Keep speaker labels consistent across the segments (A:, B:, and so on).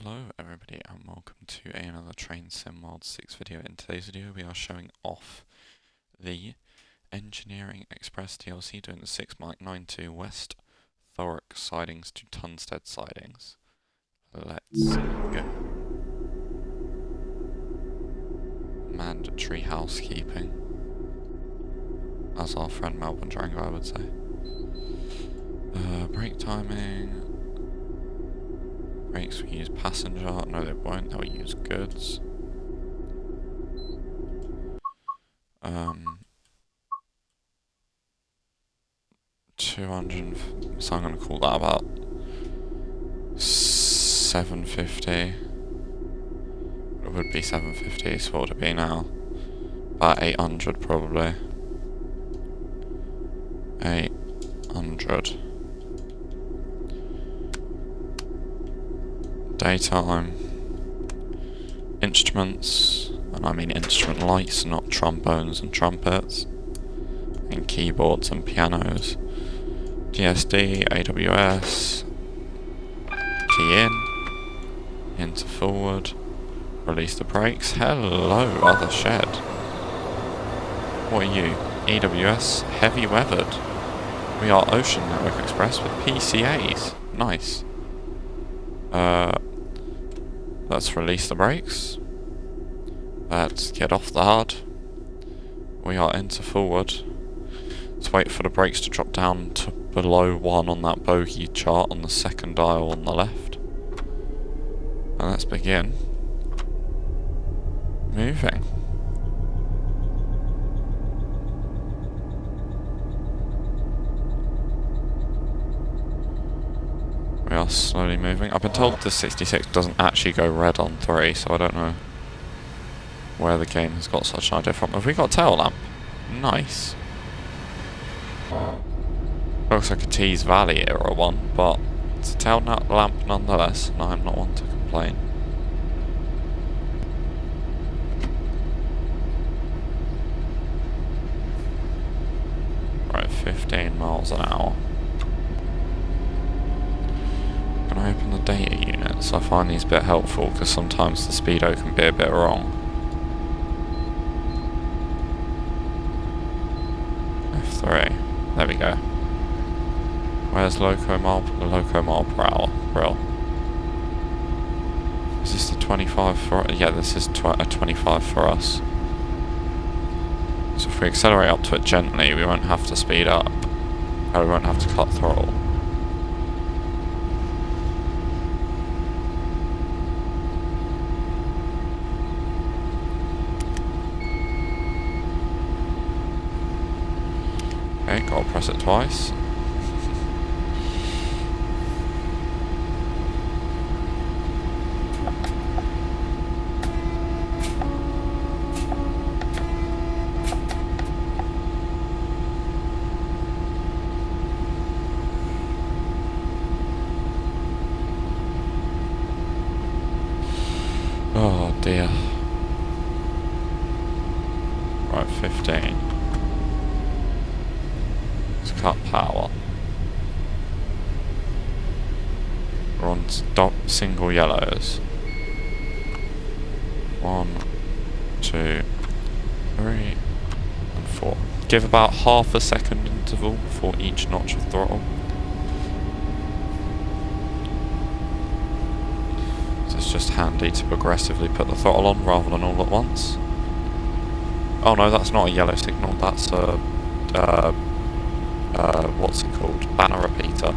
A: Hello everybody and welcome to another Train Sim World 6 video. In today's video we are showing off the Engineering Express DLC doing the 6 Mike 92 West Thurrock Sidings to Tunstead Sidings. Let's go. Mandatory housekeeping, as our friend Melbourne Drango would say. Brake timing. Brakes, we use passenger. No, they won't. They'll use goods. 200. So I'm going to call that about 750. It would be 750. So what would it be now? About 800 probably. 800. Daytime. Instruments, and I mean instrument lights, not trombones and trumpets, and keyboards and pianos. DSD, AWS, key into forward, release the brakes. Hello, other shed. What are you? EWS, heavy weathered. We are Ocean Network Express with PCAs. Nice. Let's release the brakes. Let's get off the hard. We are into forward. Let's wait for the brakes to drop down to below 1 on that bogey chart on the second dial on the left. And let's begin moving. We are slowly moving. I've been told the 66 doesn't actually go red on 3, so I don't know where the game has got such an idea from. Have we got a tail lamp? Nice. Looks like a Tees Valley era one, but it's a tail lamp nonetheless, and I'm not one to complain. Right, 15 miles an hour. Can I open the data units? I find these a bit helpful because sometimes the speedo can be a bit wrong. F3. There we go. Where's loco mile per hour? Real. Is this the 25 for... Yeah, this is a 25 for us. So if we accelerate up to it gently, we won't have to speed up. We won't have to cut throttle. Okay, gotta press it twice. Oh dear. Right, 15. Let's cut power. We're on stop single yellows. 1, 2, 3, and 4. Give about half a second interval before each notch of throttle. It's just handy to progressively put the throttle on rather than all at once. Oh no, that's not a yellow signal, that's a what's it called? Banner repeater.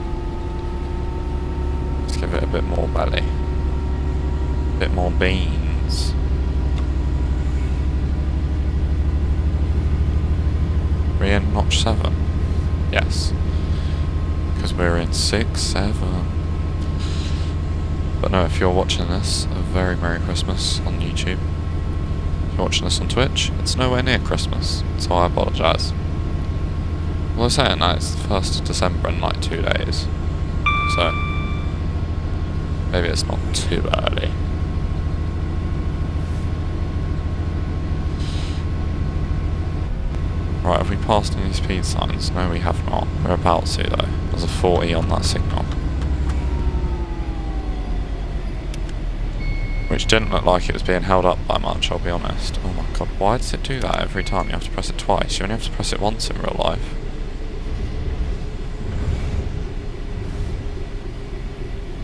A: Let's give it a bit more belly. A bit more beans. We're in notch 7. Yes. Because we're in 6, 7. But no, if you're watching this, a very Merry Christmas on YouTube. If you're watching this on Twitch, it's nowhere near Christmas, so I apologise. Well, I'm saying that it's the 1st of December in like 2 days, so maybe it's not too early. Right, have we passed any speed signs? No, we have not. We're about to though. There's a 40 on that signal. Which didn't look like it was being held up by much, I'll be honest. Oh my god, why does it do that every time? You have to press it twice. You only have to press it once in real life.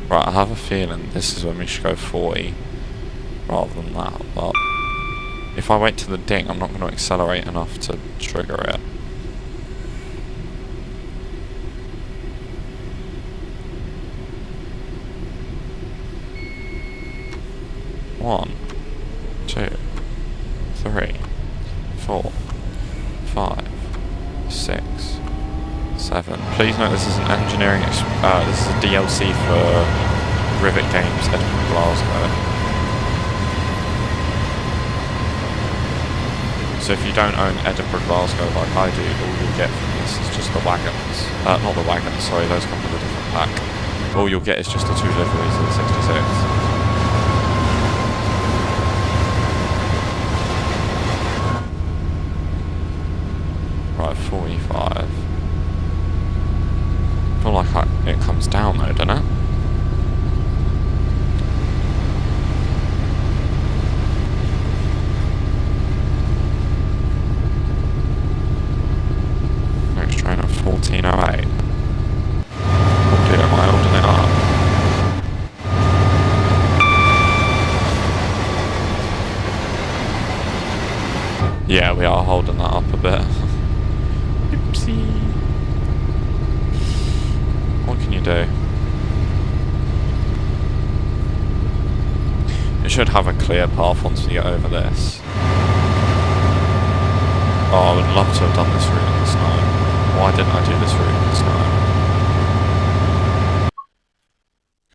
A: Right, I have a feeling this is when we should go 40 rather than that, but if I wait to the ding, I'm not going to accelerate enough to trigger it. One, 2, 3, 4, 5, 6, 7. Please note this is an engineering. This is a DLC for Rivet Games Edinburgh Glasgow. So if you don't own Edinburgh Glasgow like I do, all you'll get from this is just the wagons. Not the wagons. Sorry, those come with a different pack. All you'll get is just the 2 liveries of the 66. Right, 45. I feel like it comes down though, doesn't it? Next train at 14:08. Oh dear, am I holding it up? Yeah, we are holding that up a bit. Oopsie. What can you do? It should have a clear path once we get over this. Oh, I would love to have done this route in the snow. Why didn't I do this route in the snow?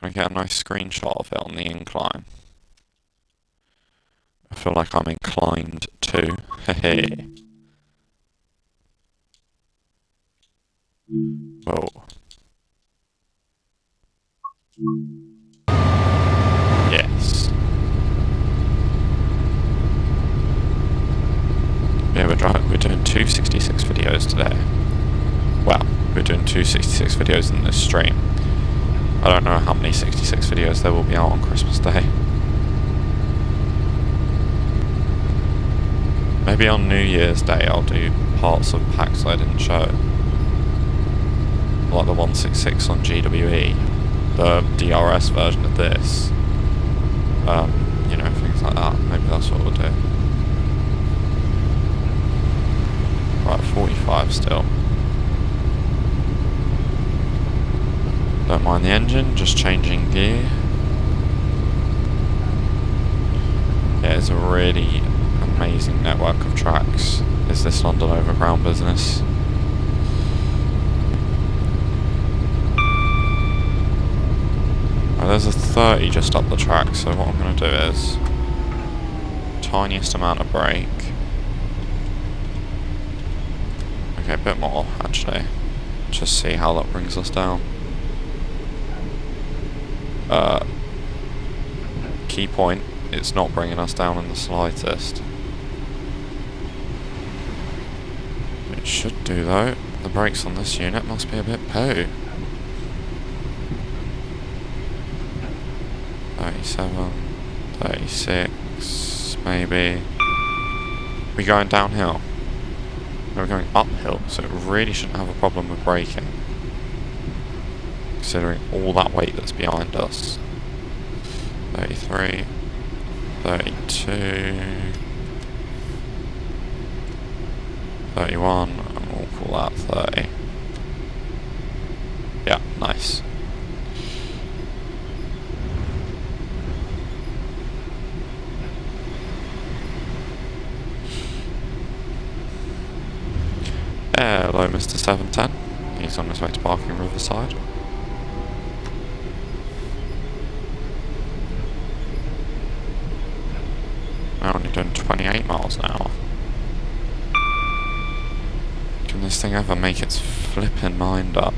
A: Can I get a nice screenshot of it on the incline? I feel like I'm inclined to. Hey. Whoa. Yes. Yeah, we're doing 2 66 videos today. Well, we're doing 2 66 videos in this stream. I don't know how many 66 videos there will be out on Christmas Day. Maybe on New Year's Day I'll do parts of packs I didn't show. Like the 166 on GWE, the DRS version of this. You know, things like that. Maybe that's what we'll do. Right, 45 still. Don't mind the engine, just changing gear. Yeah, it's a really amazing network of tracks, is this London Overground business. Right, there's a 30 just up the track, so what I'm going to do is tiniest amount of brake. Okay, a bit more actually. Just see how that brings us down. Key point, it's not bringing us down in the slightest. It should do though. The brakes on this unit must be a bit poo. 37, 36, maybe. We're going downhill. We're going uphill, so it really shouldn't have a problem with braking. Considering all that weight that's behind us. 33, 32, 31, and we'll call that 30. Yeah, nice. Hello, Mr. 710. He's on his way to parking Riverside. We're only doing 28 miles an hour. Can this thing ever make its flipping mind up?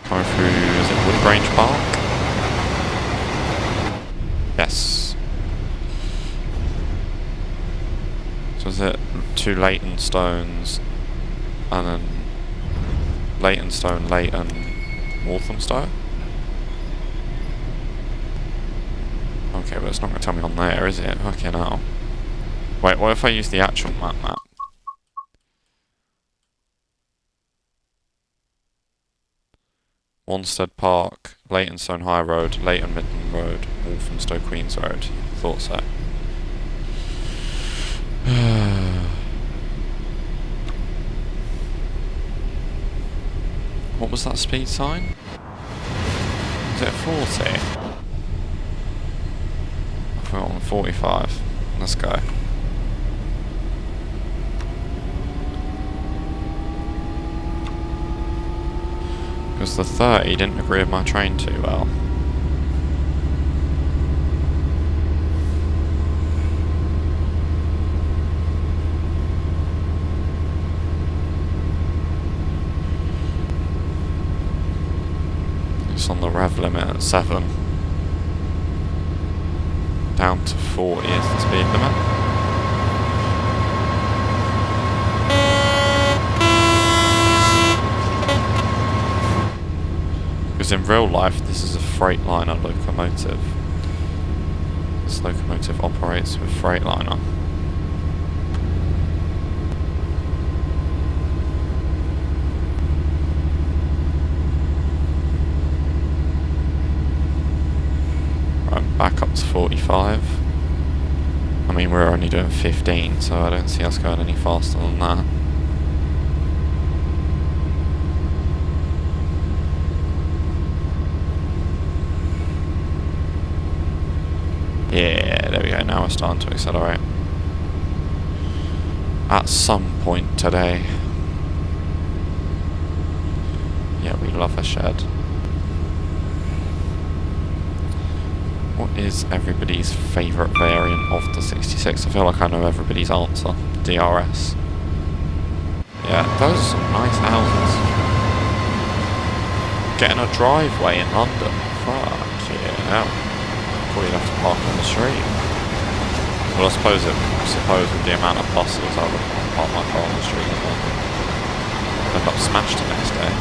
A: Coming through, is it Woodgrange Park? Yes. So is it 2 Leytonstones and then Leytonstone, Leyton, Walthamstow? Okay, but it's not going to tell me on there, is it? Fucking hell. Wait, what if I use the actual map? Wanstead Park, Leytonstone High Road, Leyton Midland Road, Walthamstow Queens Road. Thought so. What was that speed sign? Is it 40? I put it on 45. Let's go. Because the 30 didn't agree with my train too well. It's on the rev limit at 7. Down to 40 is the speed limit. Because in real life, this is a Freightliner locomotive. This locomotive operates with Freightliner. Right, back up to 45. I mean, we're only doing 15, so I don't see us going any faster than that. Yeah, there we go, now we're starting to accelerate. At some point today. Yeah, we love a shed. What is everybody's favourite variant of the 66? I feel like I know everybody's answer. DRS. Yeah, those are some nice houses. Getting a driveway in London. Fuck yeah. You'd have to park on the street. Well, I suppose with the amount of buses I would park my car on the street in London. I got smashed the next day.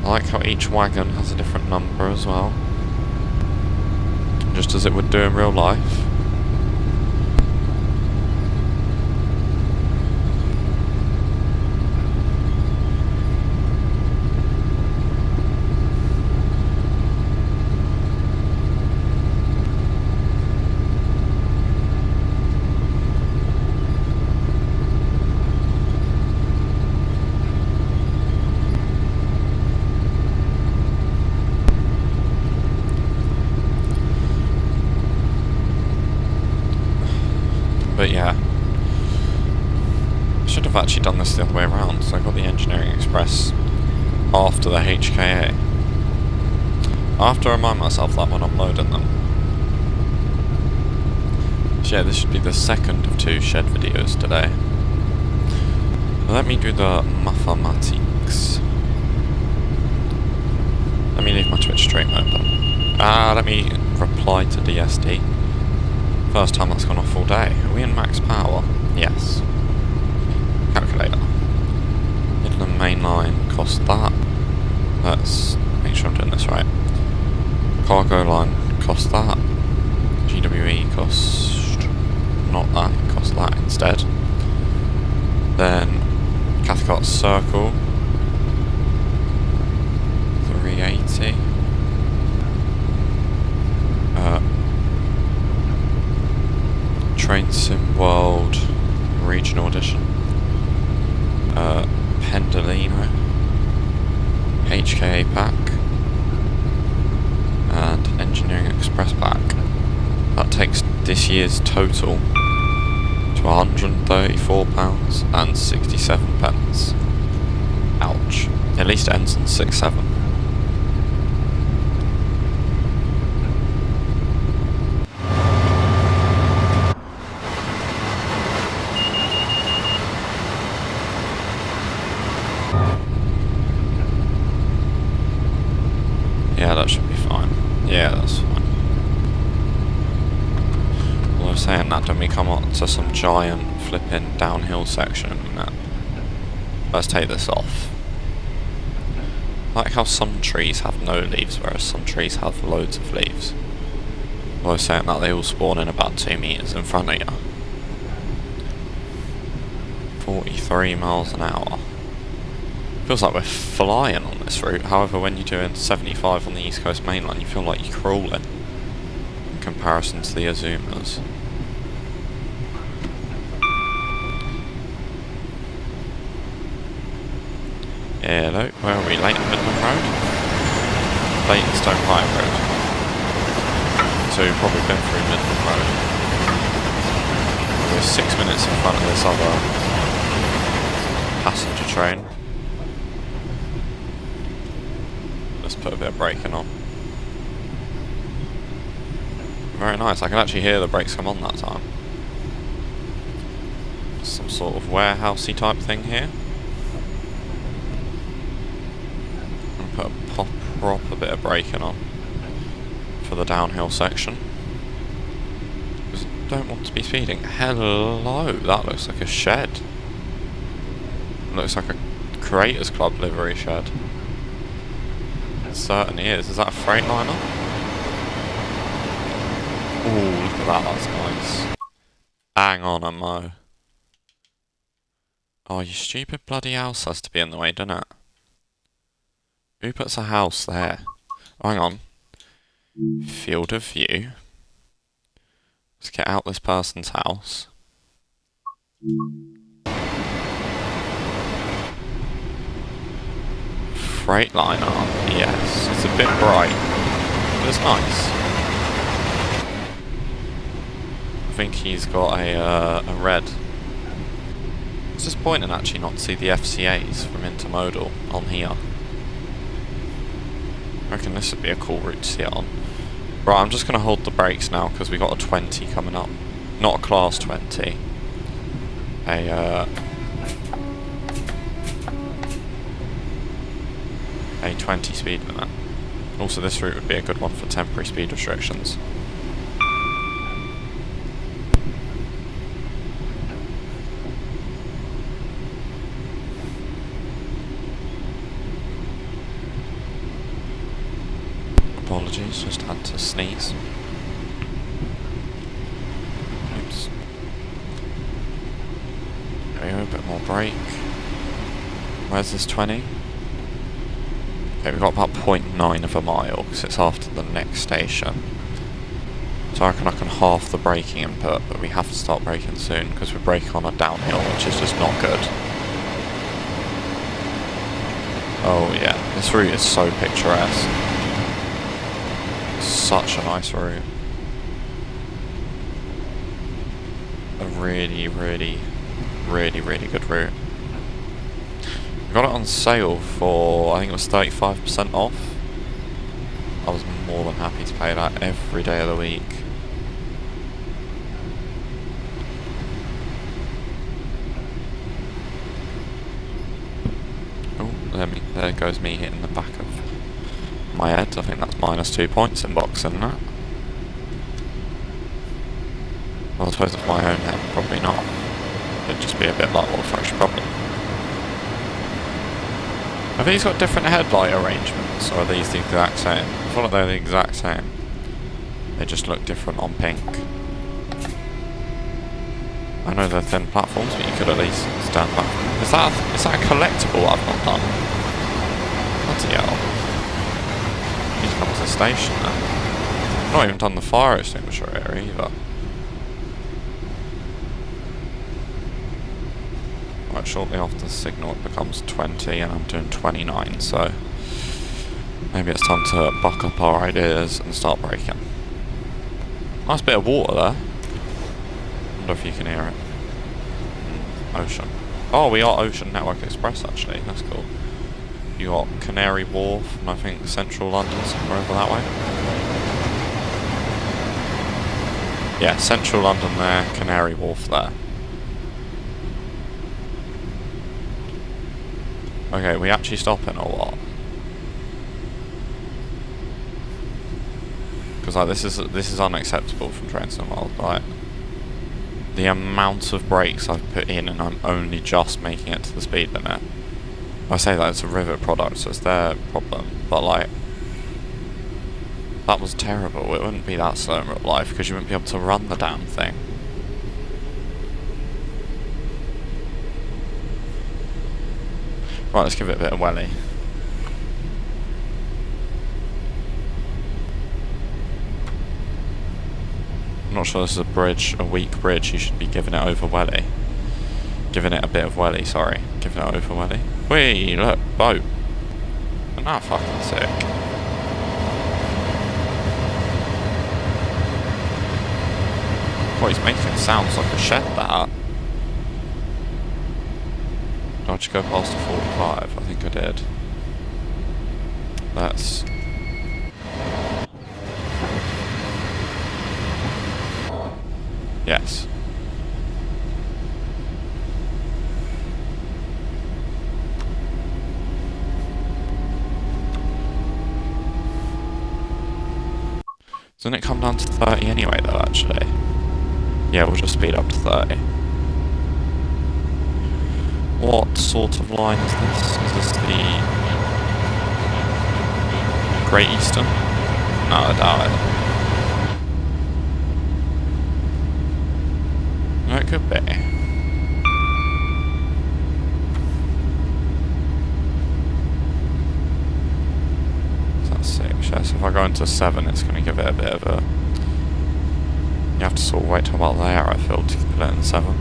A: I like how each wagon has a different number as well. Just as it would do in real life. But yeah, I should have actually done this the other way around, so I got the Engineering Express after the HKA. I have to remind myself that when I'm loading them. So yeah, this should be the second of 2 shed videos today. Let me do the mathematics. Let me leave my Twitch stream open. Let me reply to DSD. First time that's gone off all day. Are we in max power? Yes. Calculator. Midland Main Line cost that. Let's make sure I'm doing this right. Cargo line cost that. GWE cost not that, it cost that instead. Then Cathcart Circle 380. Train Sim World Regional Edition, Pendolino, HKA pack, and Engineering Express pack. That takes this year's total to £134.67. Ouch. At least it ends in 6-7. Yeah, that should be fine. Yeah, that's fine. Although saying that, don't we come up to some giant flipping downhill section in that? Let's take this off. Like how some trees have no leaves, whereas some trees have loads of leaves. I was saying that they all spawn in about 2 meters in front of you. 43 miles an hour. Feels like we're flying on this route, however when you're doing 75 on the East Coast main line you feel like you're crawling in comparison to the Azumas. Hello, where are we? Leighton Midland Road? Leytonstone High Road. So we've probably been through Midland Road. We're 6 minutes in front of this other passenger train. Let's put a bit of braking on. Very nice, I can actually hear the brakes come on that time. Some sort of warehousey type thing here. Put a proper bit of braking on for the downhill section. Just don't want to be speeding. Hello, that looks like a shed. It looks like a Creators Club livery shed. It certainly is. Is that a Freightliner? Ooh, look at that, that's nice. Hang on a mo. Oh, you stupid bloody house has to be in the way, doesn't it? Who puts a house there? Oh, hang on. Field of view. Let's get out this person's house. Freightliner. Yes, it's a bit bright, but it's nice. I think he's got a red. It's disappointing actually not to see the FCAs from Intermodal on here. I reckon this would be a cool route to see it on. Right, I'm just going to hold the brakes now because we got a 20 coming up. Not a class 20. A 20 speed limit. Also, this route would be a good one for temporary speed restrictions. Apologies, just had to sneeze. Oops. There we go, a bit more brake. Where's this 20? Okay, we've got about 0.9 of a mile, because it's after the next station. So I reckon I can half the braking input, but we have to start braking soon, because we're braking on a downhill, which is just not good. Oh yeah, this route is so picturesque. Such a nice route. A really good route. We got it on sale for, I think it was 35% off. I was more than happy to pay that every day of the week. Oh, there goes me hitting the back of my head. I think that's -2 points in boxing, isn't it? Well, I suppose it's my own head, probably not. It'd just be a bit like Wolf Rush, probably. Have these got different headlight arrangements, or are these the exact same? I feel like they're the exact same. They just look different on pink. I know they're thin platforms, but you could at least stand back. Is that a collectible I've not done? Bloody hell. Need to come to the station then. I've not even done the fire extinguisher area either. Right, shortly after the signal it becomes 20 and I'm doing 29, so maybe it's time to buck up our ideas and start braking. Nice bit of water there. Wonder if you can hear it. Ocean. Oh, we are Ocean Network Express actually, that's cool. You got Canary Wharf and I think Central London somewhere over that way. Yeah, Central London there, Canary Wharf there. Okay, we actually stopping or what? Because like this is unacceptable from Trains and World. Like the amount of brakes I've put in and I'm only just making it to the speed limit I say that it's a Rivet product, so it's their problem, but like, that was terrible. It wouldn't be that slow in real life because you wouldn't be able to run the damn thing. Right, let's give it a bit of welly. I'm not sure this is a bridge, a weak bridge. You should be giving it over welly. Giving it a bit of welly, sorry. Giving it over welly. Whee, look, boat. Isn't that fucking sick? What he's making sounds like a shed, that. Did I just go past the 45? I think I did. That's... Yes. Doesn't it come down to 30 anyway, though, actually? Yeah, we'll just speed up to 30. What sort of line is this? Is this the Great Eastern? No, I doubt it. No, it could be. So that's 6, yeah, so if I go into 7, it's going to give it a bit of a... You have to sort of wait till about there, I feel, to put it in 7.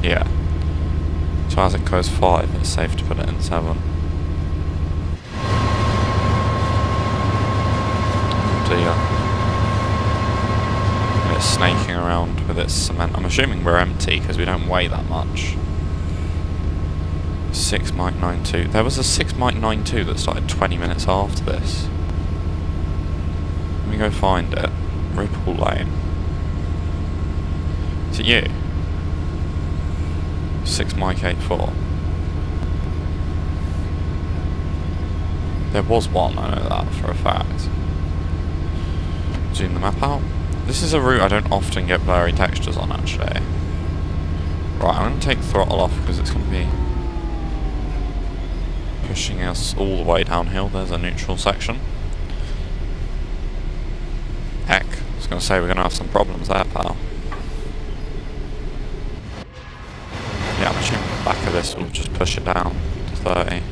A: Yeah. So as it goes 5, it's safe to put it in 7. Oh dear. It's snaking around with its cement. I'm assuming we're empty because we don't weigh that much. 6 Mike 92. There was a 6 Mike 92 that started 20 minutes after this. Let me go find it. Ripple Lane. Is it you? 6 Mike 84. There was one, I know that for a fact. Zoom the map out. This is a route I don't often get blurry textures on, actually. Right, I'm going to take throttle off because it's going to be pushing us all the way downhill. There's a neutral section. Heck, I was going to say we're going to have some problems there, pal. Yeah, I'm assuming the back of this will just push it down to 30.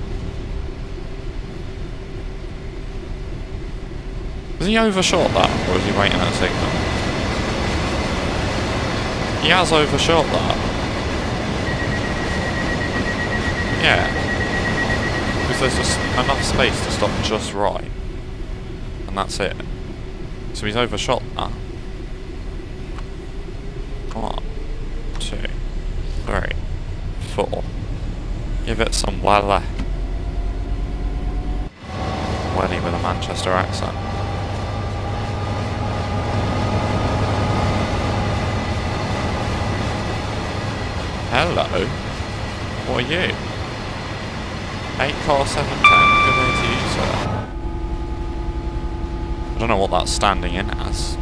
A: Has he overshot that, or is he waiting at a signal? He has overshot that. Yeah. Because there's just enough space to stop just right. And that's it. So he's overshot that. 1, 2, 3, 4. Give it some welly. Welly with a Manchester accent. Hello. What are you? 8 car 710. Good day to you, sir. I don't know what that's standing in as.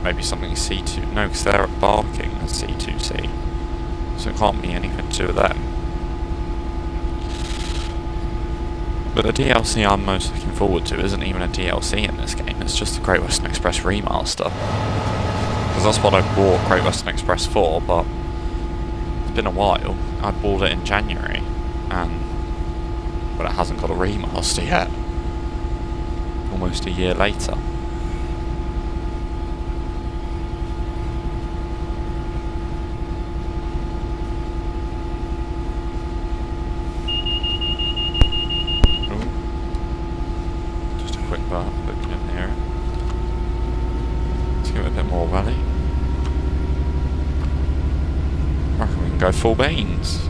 A: Maybe something C2. No, because they're barking as C2C. So it can't be anything to do with them. But the DLC I'm most looking forward to isn't even a DLC in this game. It's just the Great Western Express remaster. Because that's what I bought Great Western Express for, but it's been a while. I bought it in January, but it hasn't got a remaster yet. Almost a year later. Ooh. Just a quick burp, but we didn't hear it. Let's give it a bit more welly. I reckon we can go full beans.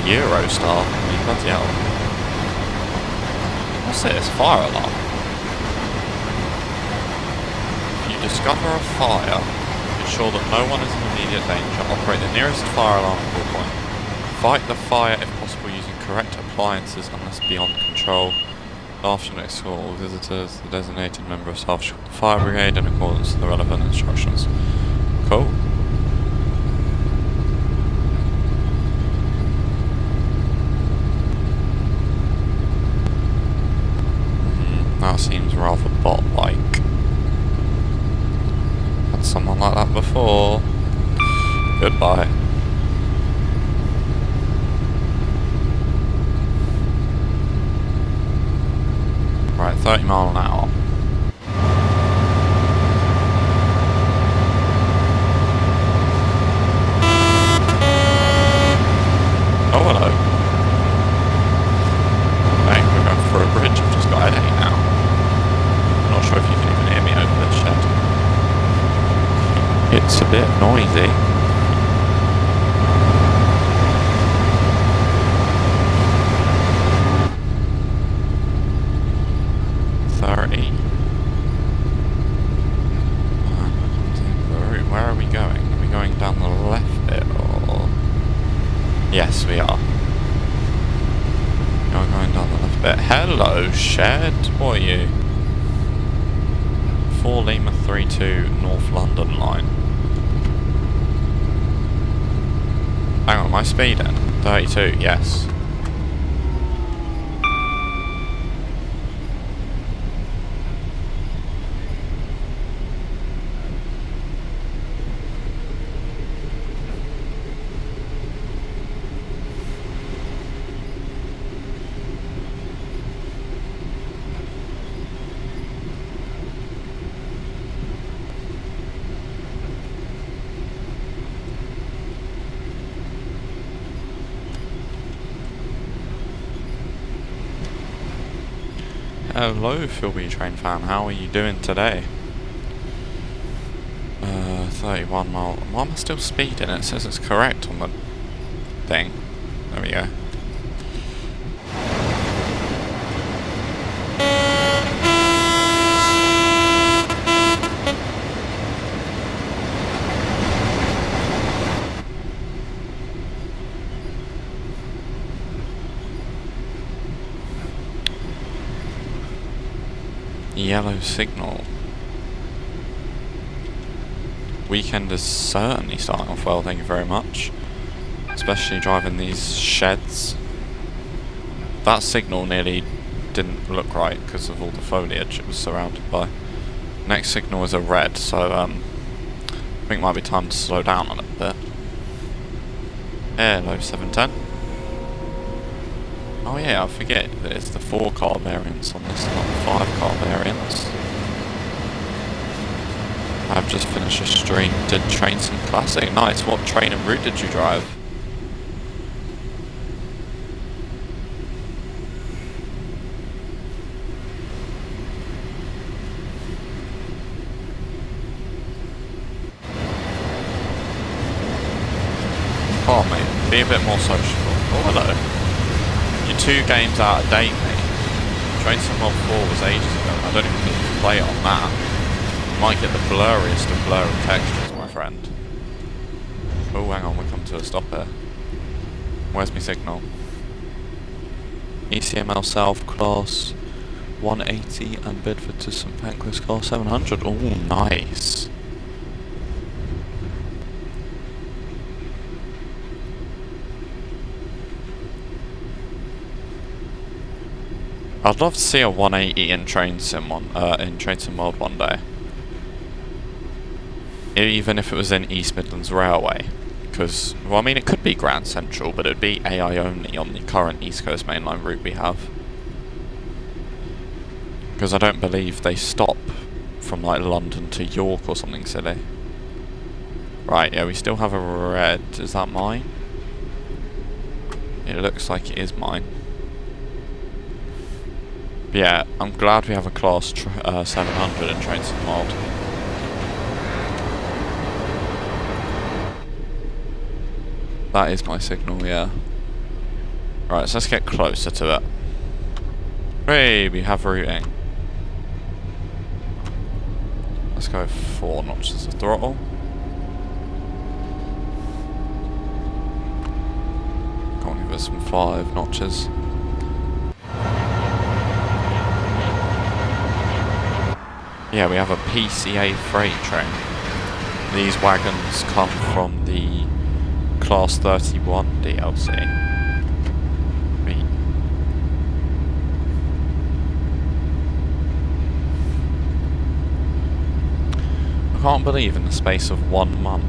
A: Eurostar. I mean, bloody hell. What's this? Fire alarm. If you discover a fire, ensure that no one is in immediate danger. Operate the nearest fire alarm call point. Fight the fire if possible using correct appliances unless beyond control. Staff should escort all visitors. The designated member of staff should call the fire brigade in accordance with the relevant instructions. Cool. That seems rather bot-like. Had someone like that before. Goodbye. Right, 30 mile an hour. Oh, hello. Hey, we're going for a bridge. I've just got a headache now. I'm not sure if you can even hear me over this shed. It's a bit noisy. Where are we going? Are we going down the left bit or...? Yes, we are. You're going down the left bit. Hello, shed. What are you? 4 Lima 32 North London line. Hang on, am I speeding? 32, yes. Hello, Philby Train fan. How are you doing today? 31 mile. Why am I still speeding? It says it's correct on the thing. There we go. Yellow signal. Weekend is certainly starting off well, thank you very much. Especially driving these sheds. That signal nearly didn't look right because of all the foliage it was surrounded by. Next signal is a red, so I think it might be time to slow down a little bit. Hello, 710. Oh yeah, I forget that it's the 4-car variants on this, not the 5-car variants. I've just finished a stream, did Train Sim Classic. Nice, what train and route did you drive? Oh mate, be a bit more sociable. Oh hello. You're 2 games out of date, mate. Train Sim World 4 was ages ago. I don't even think you can play it on that. You might get the blurriest of blurry textures, my friend. Oh, hang on, we'll come to a stop here. Where's my signal? ECML South class 180 and Bedford to St Pancras class 700. Oh, nice. I'd love to see a 180 in Train Sim in Train Sim World one day. Even if it was in East Midlands Railway. Because, well, I mean, it could be Grand Central, but it'd be AI only on the current East Coast mainline route we have. Because I don't believe they stop from, like, London to York or something silly. Right, yeah, we still have a red. Is that mine? It looks like it is mine. Yeah, I'm glad we have a class 700 in Train Sim World. That is my signal, yeah. Right, so let's get closer to it. Hey, we have routing. Let's go 4 notches of throttle. Can't give us some 5 notches. Yeah, we have a PCA freight train. These wagons come from the Class 31 DLC. I can't believe in the space of 1 month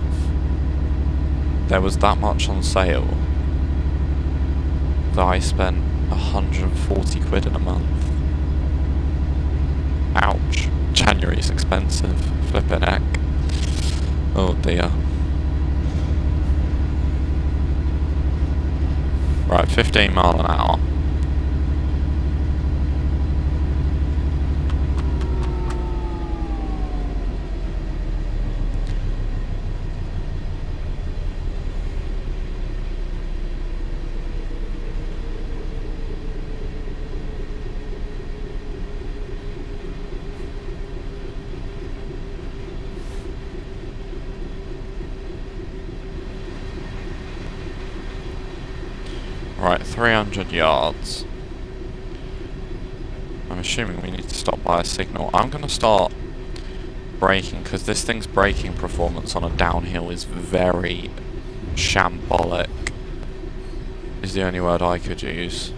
A: there was that much on sale that I spent 140 quid in a month. Ouch. January's expensive. Flippin' heck. Oh dear. Right, 15 mile an hour. Right, 300 yards. I'm assuming we need to stop by a signal. I'm going to start braking, because this thing's braking performance on a downhill is very shambolic, is the only word I could use.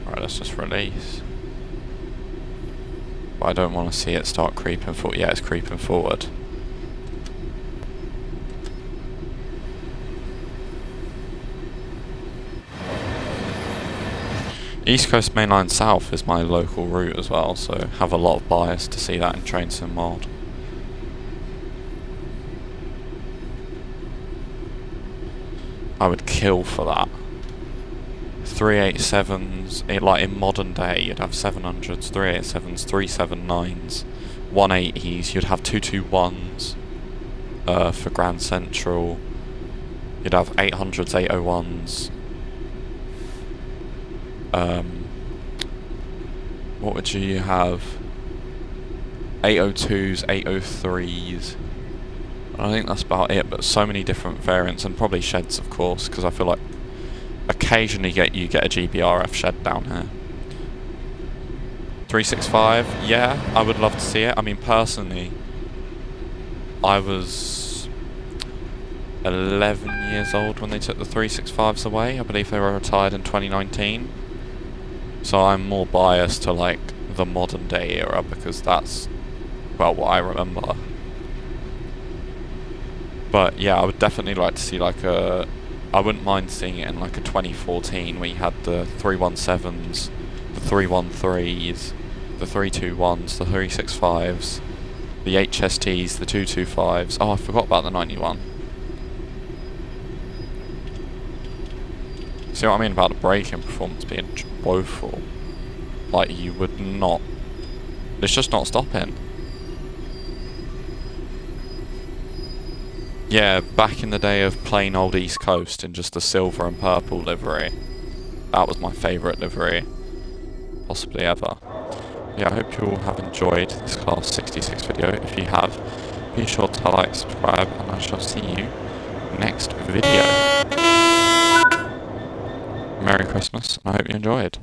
A: Right, let's just release. But I don't want to see it start creeping forward. Yeah, it's creeping forward. East Coast Mainline South is my local route as well, so have a lot of bias to see that in Train Sim mod. I would kill for that. 387s, like in modern day, you'd have 700s, 387s, 379s, 180s, you'd have 221s for Grand Central, you'd have 800s, 801s. What would you have? 802s, 803s. I think that's about it, but so many different variants, and probably sheds, of course, because I feel like occasionally you get a GBRF shed down here. 365, yeah, I would love to see it. I mean, personally, I was 11 years old when they took the 365s away. I believe they were retired in 2019. So I'm more biased to like the modern day era because that's, well, what I remember. But yeah, I would definitely like to see like a, I wouldn't mind seeing it in like a 2014 where you had the 317s, the 313s, the 321s, the 365s, the HSTs, the 225s. Oh, I forgot about the 91. See what I mean about the braking performance being woeful? Like, you would not... It's just not stopping. Yeah, back in the day of plain old East Coast in just the silver and purple livery. That was my favourite livery. Possibly ever. Yeah, I hope you all have enjoyed this Class 66 video. If you have, be sure to like, subscribe, and I shall see you next video. Merry Christmas, and I hope you enjoyed.